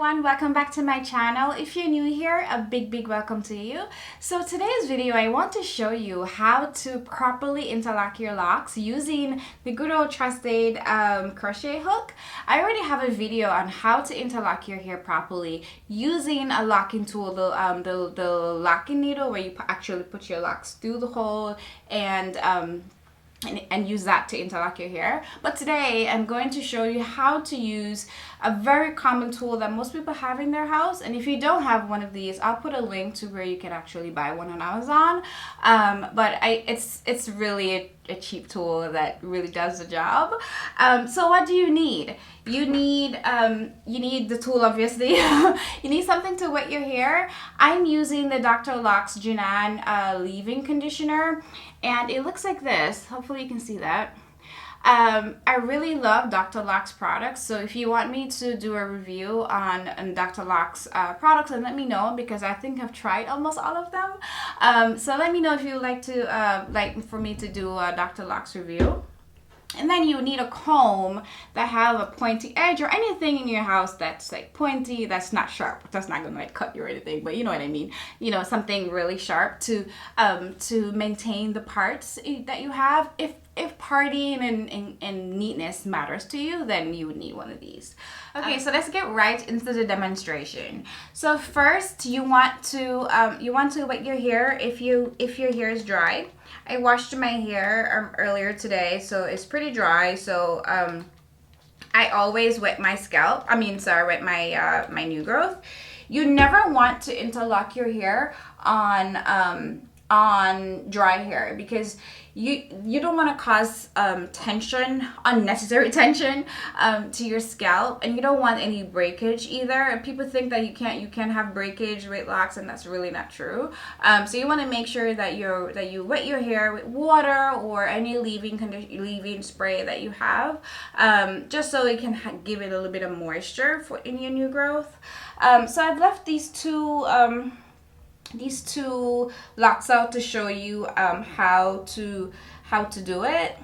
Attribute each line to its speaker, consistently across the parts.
Speaker 1: everyone, welcome back to my channel. If you're new here, a big welcome to you. So today's video I want to show you how to properly interlock your locks using the good old trusted crochet hook. I already have a video on how to interlock your hair properly using a locking tool, the locking needle, where you actually put your locks through the hole and use that to interlock your hair. But today I'm going to show you how to use a very common tool that most people have in their house. And if you don't have one of these, I'll put a link to where you can actually buy one on Amazon. But it's really a cheap tool that really does the job. So what do you need? You need the tool, obviously. You need something to wet your hair. I'm using the Dr. Locs Jinan leave-in conditioner, and it looks like this. Hopefully you can see that. I really love Dr. Locs products, so if you want me to do a review on Dr. Locs products, then let me know, because I think I've tried almost all of them. So let me know if you like for me to do a Dr. Locs review. And then you need a comb that have a pointy edge, or anything in your house that's like pointy, that's not sharp. That's not gonna like cut you or anything, but you know what I mean. You know, something really sharp to maintain the parts that you have. If partying and neatness matters to you, then you would need one of these. Okay, so let's get right into the demonstration. So first, you want to wet your hair if your hair is dry. I washed my hair earlier today, so it's pretty dry. So I always wet my scalp. Wet my new growth. You never want to interlock your hair on dry hair, because you don't want to cause unnecessary tension to your scalp, and you don't want any breakage either. And people think that you can't have breakage with locks, and that's really not true. So you want to make sure that you wet your hair with water or any leave-in spray that you have, just so it can give it a little bit of moisture in your new growth. So I've left these two locks out to show you how to do it.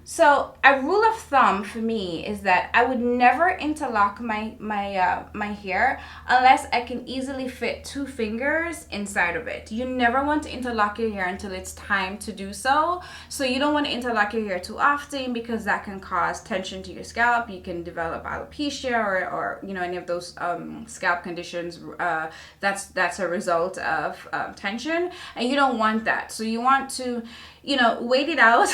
Speaker 1: So a rule of thumb for me is that I would never interlock my hair unless I can easily fit 2 fingers inside of it. You never want to interlock your hair until it's time to do so. So you don't want to interlock your hair too often, because that can cause tension to your scalp. You can develop alopecia or any of those scalp conditions. That's a result of tension, and you don't want that. So you want to wait it out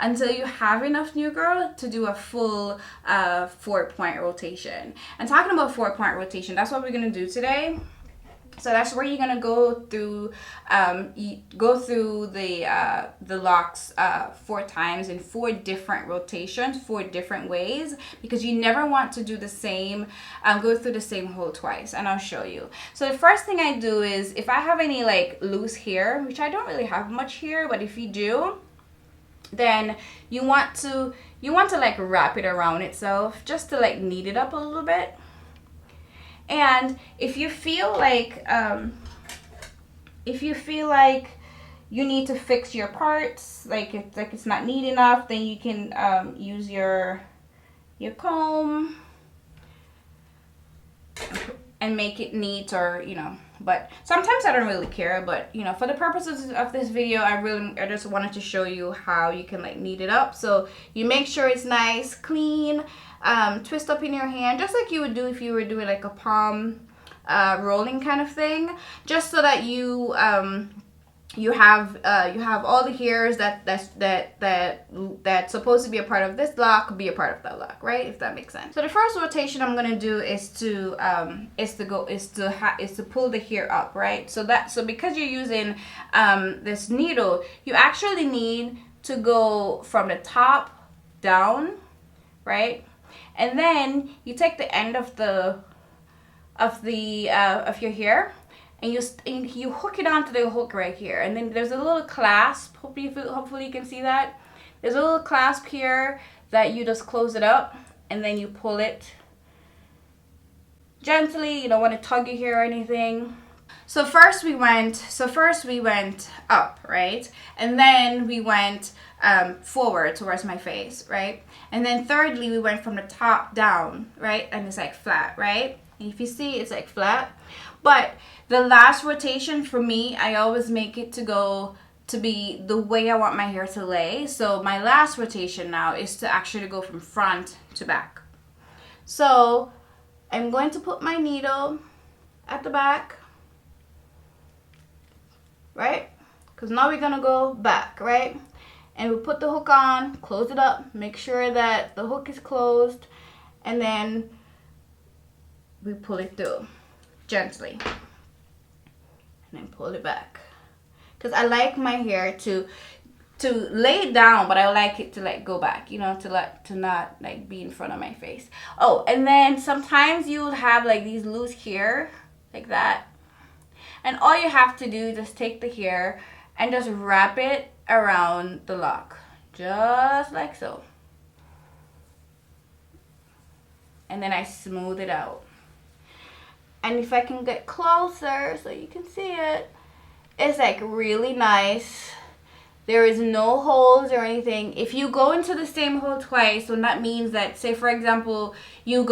Speaker 1: until you have enough new growth to do a full 4-point rotation. And talking about 4-point rotation, that's what we're gonna do today. So that's where you're gonna go through the locks 4 times in 4 different rotations, 4 different ways, because you never want to do the same, go through the same hole twice. And I'll show you. So the first thing I do is, if I have any like loose hair, which I don't really have much here, but if you do, then you want to like wrap it around itself, just to like knead it up a little bit. And if you feel like you need to fix your parts, like it's not neat enough, then you can use your comb and make it neat, or but sometimes I don't really care. But for the purposes of this video, I just wanted to show you how you can like knead it up. So you make sure it's nice, clean, twist up in your hand, just like you would do if you were doing like a palm rolling kind of thing, just so that you have all the hairs that's supposed to be a part of this lock be a part of that lock, right? If that makes sense. So the first rotation I'm gonna do is to pull the hair up, right? So because you're using this needle, you actually need to go from the top down, right? And then you take the end of your hair, and you hook it onto the hook right here. And then there's a little clasp. Hopefully you can see that. There's a little clasp here that you just close it up, and then you pull it gently. You don't want to tug your hair or anything. So first we went up, right? And then we went forward towards my face, right? And then thirdly, we went from the top down, right? And it's like flat, right? And if you see, it's like flat. But the last rotation for me, I always make it to be the way I want my hair to lay. So my last rotation now is to actually go from front to back. So I'm going to put my needle at the back, right? Because now we're gonna go back, right? And we put the hook on, close it up, make sure that the hook is closed, and then we pull it through gently, and then pull it back. Because I like my hair to lay it down, but I like it to like go back, you know, to not like be in front of my face. Oh, and then sometimes you'll have like these loose hair like that, and all you have to do is just take the hair and just wrap it around the lock, just like so, and then I smooth it out. And if I can get closer so you can see it, it's like really nice. There is no holes or anything. If you go into the same hole twice, so that means that, say for example, you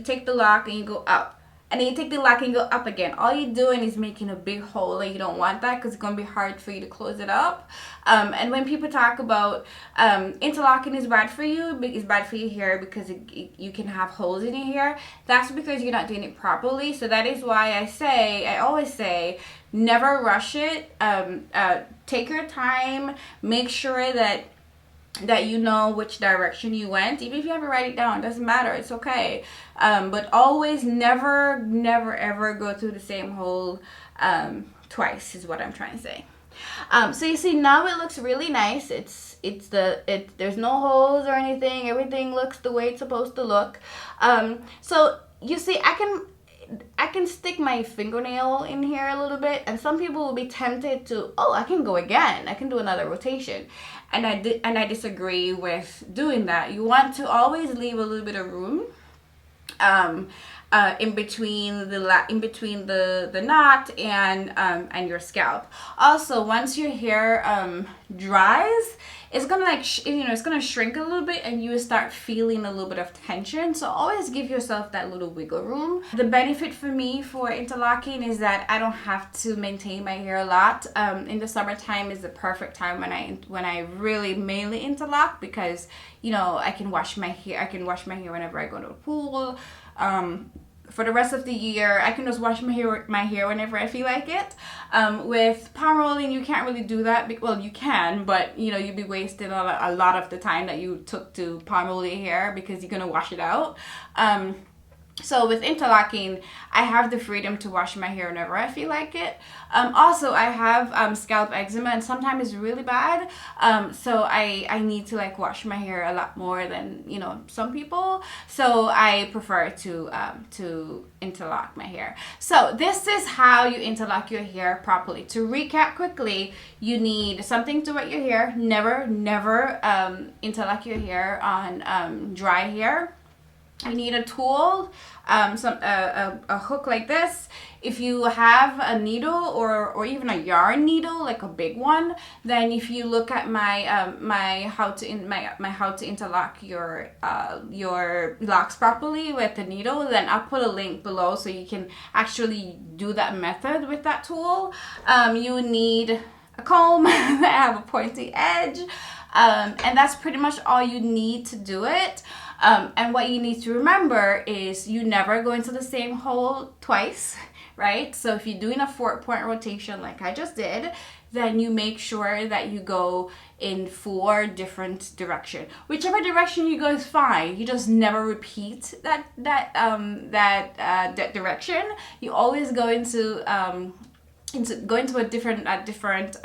Speaker 1: take the lock and you go up, and then you take the lock and go up again. All you're doing is making a big hole, and you don't want that because it's going to be hard for you to close it up. And when people talk about interlocking is bad for you, it's bad for your hair because you can have holes in your hair, that's because you're not doing it properly. So that is why I always say, never rush it. Take your time. Make sure that you know which direction you went. Even if you have to write it down, it doesn't matter, it's okay. But always never ever go through the same hole twice is what I'm trying to say. So you see, now it looks really nice. There's no holes or anything. Everything looks the way it's supposed to look. So you see, I can stick my fingernail in here a little bit, and some people will be tempted to, oh, I can go again, I can do another rotation, and I disagree with doing that. You want to always leave a little bit of room in between the knot and your scalp. Also, once your hair dries, it's gonna it's gonna shrink a little bit, and you start feeling a little bit of tension. So always give yourself that little wiggle room. The benefit for me for interlocking is that I don't have to maintain my hair a lot. In the summertime is the perfect time when I really mainly interlock, because I can wash my hair. Whenever I go to the pool. For the rest of the year, I can just wash my hair whenever I feel like it. With palm rolling, you can't really do that. Well, you can, but you'd be wasting a lot of the time that you took to palm roll your hair, because you're gonna wash it out. So with interlocking, I have the freedom to wash my hair whenever I feel like it. Also, I have scalp eczema, and sometimes it's really bad. So I need to wash my hair a lot more than some people. So I prefer to interlock my hair. So this is how you interlock your hair properly. To recap quickly, you need something to wet your hair. Never interlock your hair on dry hair. You need a tool, a hook like this. If you have a needle or even a yarn needle, like a big one, then if you look at my how to interlock your locks properly with the needle, then I'll put a link below so you can actually do that method with that tool. You need a comb that have a pointy edge, and that's pretty much all you need to do it. And what you need to remember is you never go into the same hole twice, right? So if you're doing a 4-point rotation like I just did, then you make sure that you go in 4 different directions. Whichever direction you go is fine. You just never repeat that direction. You always go into a different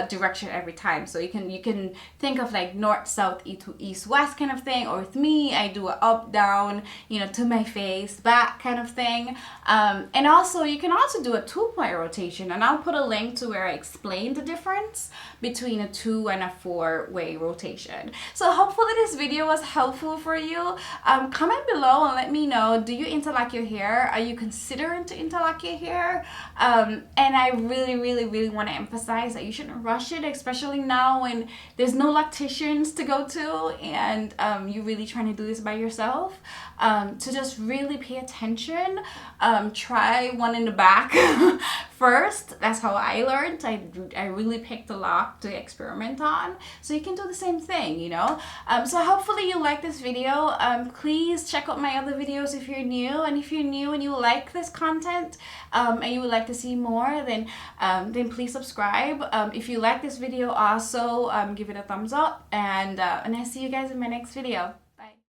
Speaker 1: direction every time. So you can think of like north, south, east, west kind of thing. Or with me, I do a up, down, you know, to my face, back kind of thing. And also you can also do a 2-point rotation, and I'll put a link to where I explain the difference between a 2 and a 4-way rotation. So hopefully this video was helpful for you. Comment below and let me know, do you interlock your hair? Are you considering to interlock your hair? And I really want to emphasize that you shouldn't rush it, especially now when there's no locticians to go to, and you're really trying to do this by yourself. To just really pay attention. Try one in the back first. That's how I learned. I really picked a lock to experiment on, so you can do the same thing, you know. So hopefully you like this video. Please check out my other videos if you're new, and if you're new and you like this content and you would like to see more, then please subscribe. If you like this video, also give it a thumbs up, and I see you guys in my next video.